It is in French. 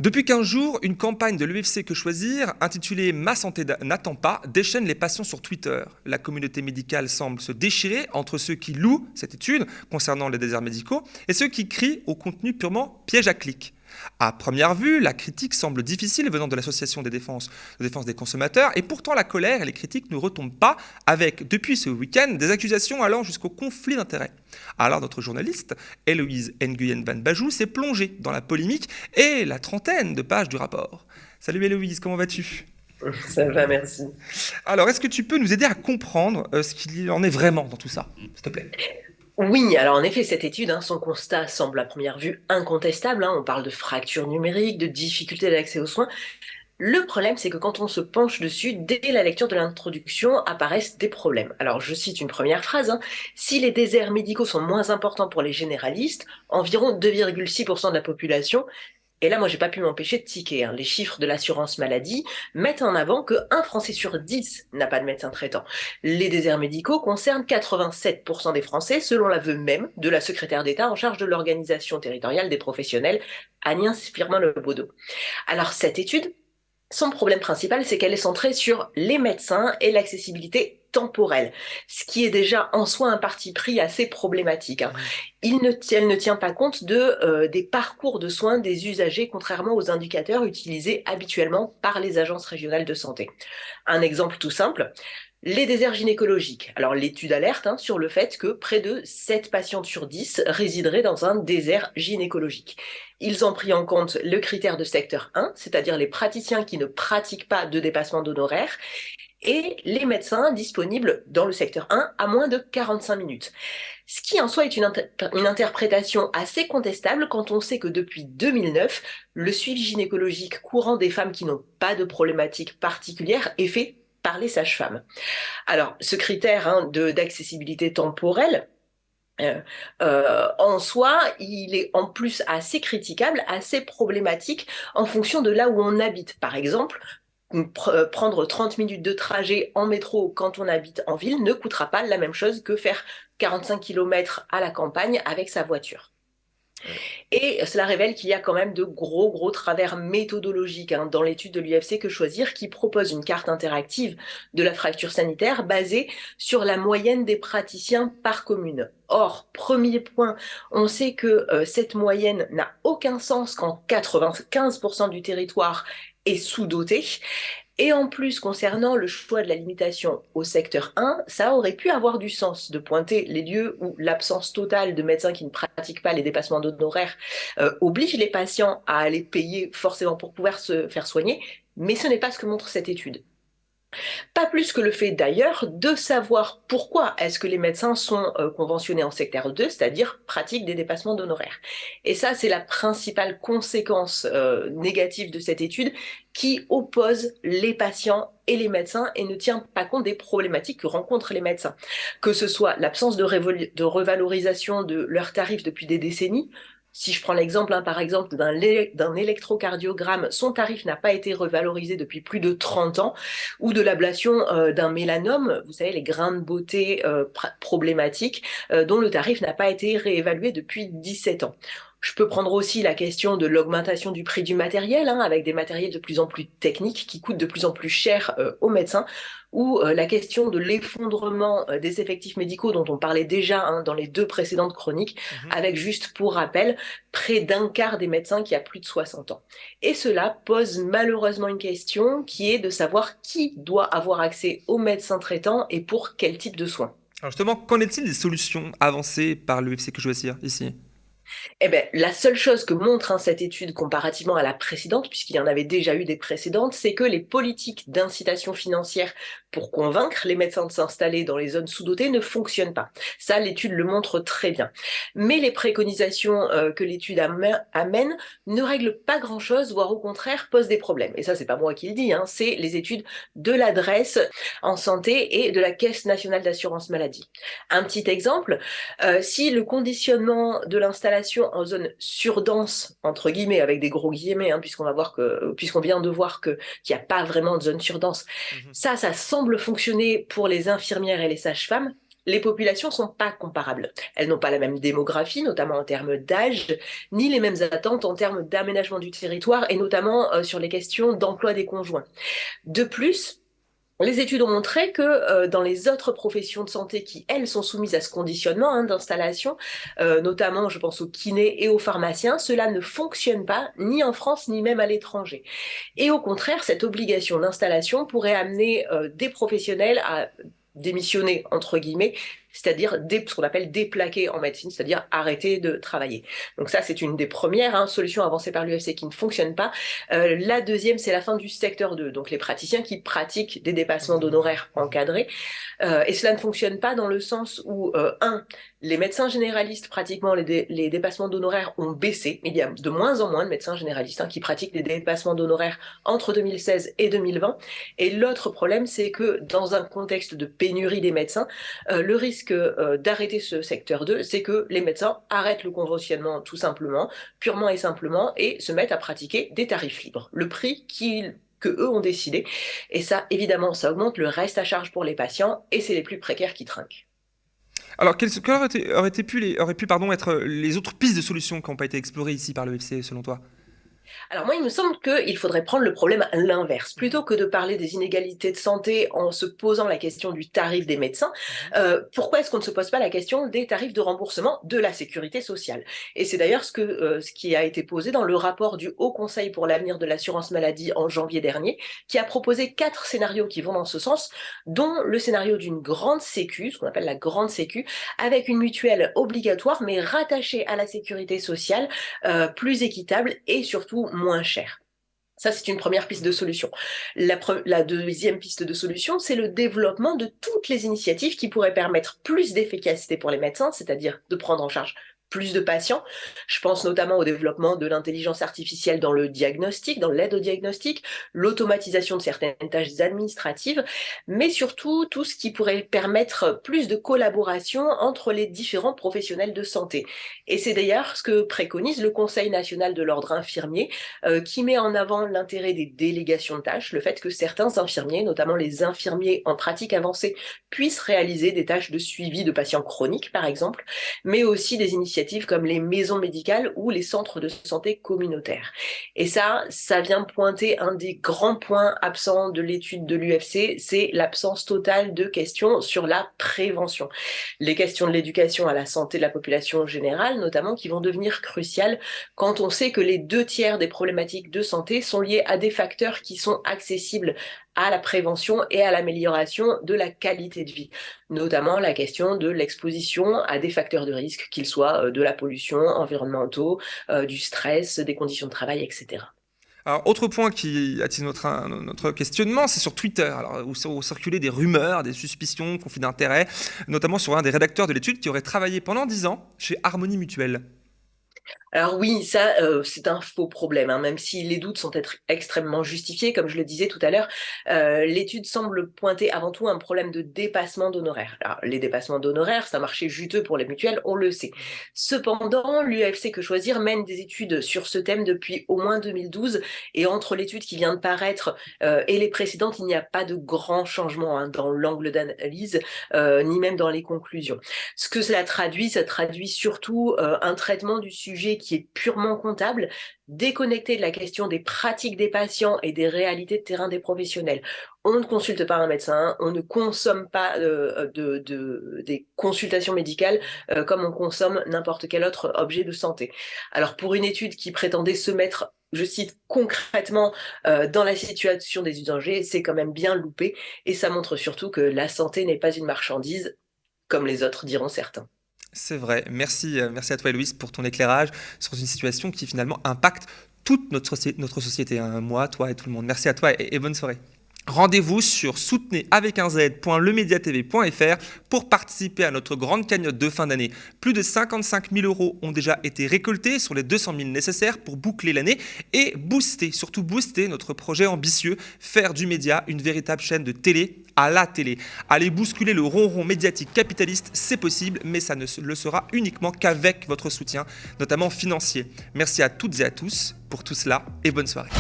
Depuis 15 jours, une campagne de l'UFC Que Choisir, intitulée Ma santé n'attend pas, déchaîne les passions sur Twitter. La communauté médicale semble se déchirer entre ceux qui louent cette étude concernant les déserts médicaux et ceux qui crient au contenu purement piège à clic. À première vue, la critique semble difficile venant de l'Association de défense des consommateurs, et pourtant la colère et les critiques ne retombent pas, avec, depuis ce week-end, des accusations allant jusqu'au conflit d'intérêts. Alors notre journaliste, Héloïse Nguyen Van Bajou, s'est plongée dans la polémique et la trentaine de pages du rapport. Salut Héloïse, comment vas-tu ? Ça va, merci. Alors, est-ce que tu peux nous aider à comprendre ce qu'il en est vraiment dans tout ça, s'il te plaît ? Oui, alors en effet, cette étude, son constat semble à première vue incontestable. On parle de fracture numérique, de difficulté d'accès aux soins. Le problème, c'est que quand on se penche dessus, dès la lecture de l'introduction, apparaissent des problèmes. Alors, je cite une première phrase. Si les déserts médicaux sont moins importants pour les généralistes, environ 2,6% de la population. Et là, moi, j'ai pas pu m'empêcher de tiquer. Les chiffres de l'assurance maladie mettent en avant que 1 Français sur 10 n'a pas de médecin traitant. Les déserts médicaux concernent 87% des Français, selon l'aveu même de la secrétaire d'État en charge de l'organisation territoriale des professionnels, Agnès Firmin-Lebaudot. Alors, cette étude, son problème principal, c'est qu'elle est centrée sur les médecins et l'accessibilité temporelle, ce qui est déjà en soi un parti pris assez problématique. Elle ne tient pas compte des parcours de soins des usagers, contrairement aux indicateurs utilisés habituellement par les agences régionales de santé. Un exemple tout simple, les déserts gynécologiques. Alors l'étude alerte sur le fait que près de 7 patientes sur 10 résideraient dans un désert gynécologique. Ils ont pris en compte le critère de secteur 1, c'est-à-dire les praticiens qui ne pratiquent pas de dépassement d'honoraires, et les médecins disponibles dans le secteur 1 à moins de 45 minutes. Ce qui en soi est une interprétation assez contestable quand on sait que depuis 2009, le suivi gynécologique courant des femmes qui n'ont pas de problématiques particulières est fait par les sages-femmes. Alors, ce critère d'accessibilité temporelle, en soi, il est en plus assez critiquable, assez problématique en fonction de là où on habite. Par exemple, prendre 30 minutes de trajet en métro quand on habite en ville ne coûtera pas la même chose que faire 45 km à la campagne avec sa voiture. Et cela révèle qu'il y a quand même de gros travers méthodologiques dans l'étude de l'UFC Que Choisir qui propose une carte interactive de la fracture sanitaire basée sur la moyenne des praticiens par commune. Or, premier point, on sait que cette moyenne n'a aucun sens quand 95% du territoire est sous-doté. Et en plus, concernant le choix de la limitation au secteur 1, ça aurait pu avoir du sens de pointer les lieux où l'absence totale de médecins qui ne pratiquent pas les dépassements d'honoraires oblige les patients à aller payer forcément pour pouvoir se faire soigner, mais ce n'est pas ce que montre cette étude. Pas plus que le fait d'ailleurs de savoir pourquoi est-ce que les médecins sont conventionnés en secteur 2, c'est-à-dire pratiquent des dépassements d'honoraires. Et ça, c'est la principale conséquence négative de cette étude qui oppose les patients et les médecins et ne tient pas compte des problématiques que rencontrent les médecins. Que ce soit l'absence de revalorisation de leurs tarifs depuis des décennies. Si je prends l'exemple, par exemple, d'un électrocardiogramme, son tarif n'a pas été revalorisé depuis plus de 30 ans, ou de l'ablation d'un mélanome, vous savez, les grains de beauté problématiques, dont le tarif n'a pas été réévalué depuis 17 ans. Je peux prendre aussi la question de l'augmentation du prix du matériel, avec des matériels de plus en plus techniques qui coûtent de plus en plus cher aux médecins, ou la question de l'effondrement des effectifs médicaux dont on parlait déjà dans les 2 précédentes chroniques, avec juste pour rappel près d'un quart des médecins qui a plus de 60 ans. Et cela pose malheureusement une question qui est de savoir qui doit avoir accès aux médecins traitants et pour quel type de soins. Alors justement, qu'en est-il des solutions avancées par l'UFC Que Choisir ici ? Eh bien, la seule chose que montre cette étude comparativement à la précédente, puisqu'il y en avait déjà eu des précédentes, c'est que les politiques d'incitation financière pour convaincre les médecins de s'installer dans les zones sous-dotées ne fonctionnent pas. Ça, l'étude le montre très bien. Mais les préconisations que l'étude amène ne règlent pas grand-chose, voire au contraire posent des problèmes. Et ça, c'est pas moi qui le dis, c'est les études de l'adresse en santé et de la Caisse nationale d'assurance maladie. Un petit exemple, si le conditionnement de l'installation en zone surdense, entre guillemets, avec des gros guillemets, puisqu'on vient de voir qu'il n'y a pas vraiment de zone surdense, ça semble fonctionner pour les infirmières et les sages-femmes. Les populations ne sont pas comparables. Elles n'ont pas la même démographie, notamment en termes d'âge, ni les mêmes attentes en termes d'aménagement du territoire et notamment sur les questions d'emploi des conjoints. De plus, les études ont montré que dans les autres professions de santé qui, elles, sont soumises à ce conditionnement d'installation, notamment, je pense aux kinés et aux pharmaciens, cela ne fonctionne pas ni en France ni même à l'étranger. Et au contraire, cette obligation d'installation pourrait amener des professionnels à démissionner, entre guillemets, c'est-à-dire ce qu'on appelle déplaquer en médecine, c'est-à-dire arrêter de travailler. Donc ça, c'est une des premières solutions avancées par l'UFC qui ne fonctionne pas. La deuxième, c'est la fin du secteur 2, donc les praticiens qui pratiquent des dépassements d'honoraires encadrés. Et cela ne fonctionne pas dans le sens où, les médecins généralistes, pratiquement, les dépassements d'honoraires ont baissé. Il y a de moins en moins de médecins généralistes qui pratiquent des dépassements d'honoraires entre 2016 et 2020. Et l'autre problème, c'est que dans un contexte de pénurie des médecins, le risque d'arrêter ce secteur 2, c'est que les médecins arrêtent le conventionnement tout simplement, purement et simplement, et se mettent à pratiquer des tarifs libres. Le prix que eux ont décidé. Et ça, évidemment, ça augmente le reste à charge pour les patients, et c'est les plus précaires qui trinquent. Alors, quelles auraient pu être les autres pistes de solutions qui n'ont pas été explorées ici par le FC, selon toi? Alors moi, il me semble qu'il faudrait prendre le problème à l'inverse. Plutôt que de parler des inégalités de santé en se posant la question du tarif des médecins, pourquoi est-ce qu'on ne se pose pas la question des tarifs de remboursement de la sécurité sociale? Et c'est d'ailleurs ce qui a été posé dans le rapport du Haut Conseil pour l'avenir de l'assurance maladie en janvier dernier, qui a proposé 4 scénarios qui vont dans ce sens, dont le scénario d'une grande sécu, ce qu'on appelle la grande sécu, avec une mutuelle obligatoire mais rattachée à la sécurité sociale, plus équitable et surtout moins cher. Ça, c'est une première piste de solution. La deuxième piste de solution, c'est le développement de toutes les initiatives qui pourraient permettre plus d'efficacité pour les médecins, c'est-à-dire de prendre en charge plus de patients. Je pense notamment au développement de l'intelligence artificielle dans le diagnostic, dans l'aide au diagnostic, l'automatisation de certaines tâches administratives, mais surtout tout ce qui pourrait permettre plus de collaboration entre les différents professionnels de santé. Et c'est d'ailleurs ce que préconise le Conseil national de l'ordre infirmier, qui met en avant l'intérêt des délégations de tâches, le fait que certains infirmiers, notamment les infirmiers en pratique avancée, puissent réaliser des tâches de suivi de patients chroniques, par exemple, mais aussi des initiatives comme les maisons médicales ou les centres de santé communautaires. Et ça vient pointer un des grands points absents de l'étude de l'UFC, c'est l'absence totale de questions sur la prévention. Les questions de l'éducation à la santé de la population générale, notamment, qui vont devenir cruciales quand on sait que les 2/3 des problématiques de santé sont liées à des facteurs qui sont accessibles à la prévention et à l'amélioration de la qualité de vie, notamment la question de l'exposition à des facteurs de risque, qu'ils soient de la pollution, environnementaux, du stress, des conditions de travail, etc. Alors, autre point qui attise notre questionnement, c'est sur Twitter, alors, où circulaient des rumeurs, des suspicions, conflits d'intérêts, notamment sur un des rédacteurs de l'étude qui aurait travaillé pendant 10 ans chez Harmonie Mutuelle. Alors oui, ça, c'est un faux problème, même si les doutes sont extrêmement justifiés, comme je le disais tout à l'heure. L'étude semble pointer avant tout un problème de dépassement d'honoraires. Alors, les dépassements d'honoraires, c'est un marché juteux pour les mutuelles, on le sait. Cependant, l'UFC Que Choisir mène des études sur ce thème depuis au moins 2012, et entre l'étude qui vient de paraître et les précédentes, il n'y a pas de grand changement dans l'angle d'analyse, ni même dans les conclusions. Ce que ça traduit surtout un traitement du sujet qui est purement comptable, déconnecté de la question des pratiques des patients et des réalités de terrain des professionnels. On ne consulte pas un médecin, on ne consomme pas des consultations médicales comme on consomme n'importe quel autre objet de santé. Alors pour une étude qui prétendait se mettre, je cite, concrètement dans la situation des usagers, c'est quand même bien loupé, et ça montre surtout que la santé n'est pas une marchandise, comme les autres diront certains. C'est vrai. Merci à toi, Héloïse, pour ton éclairage sur une situation qui finalement impacte toute notre société, moi, toi et tout le monde. Merci à toi et bonne soirée. Rendez-vous sur soutenez-avec-un-z.lemediatv.fr pour participer à notre grande cagnotte de fin d'année. Plus de 55 000 € ont déjà été récoltés sur les 200 000 nécessaires pour boucler l'année et surtout booster notre projet ambitieux, faire du média une véritable chaîne de télé à la télé. Aller bousculer le ronron médiatique capitaliste, c'est possible, mais ça ne le sera uniquement qu'avec votre soutien, notamment financier. Merci à toutes et à tous pour tout cela et bonne soirée.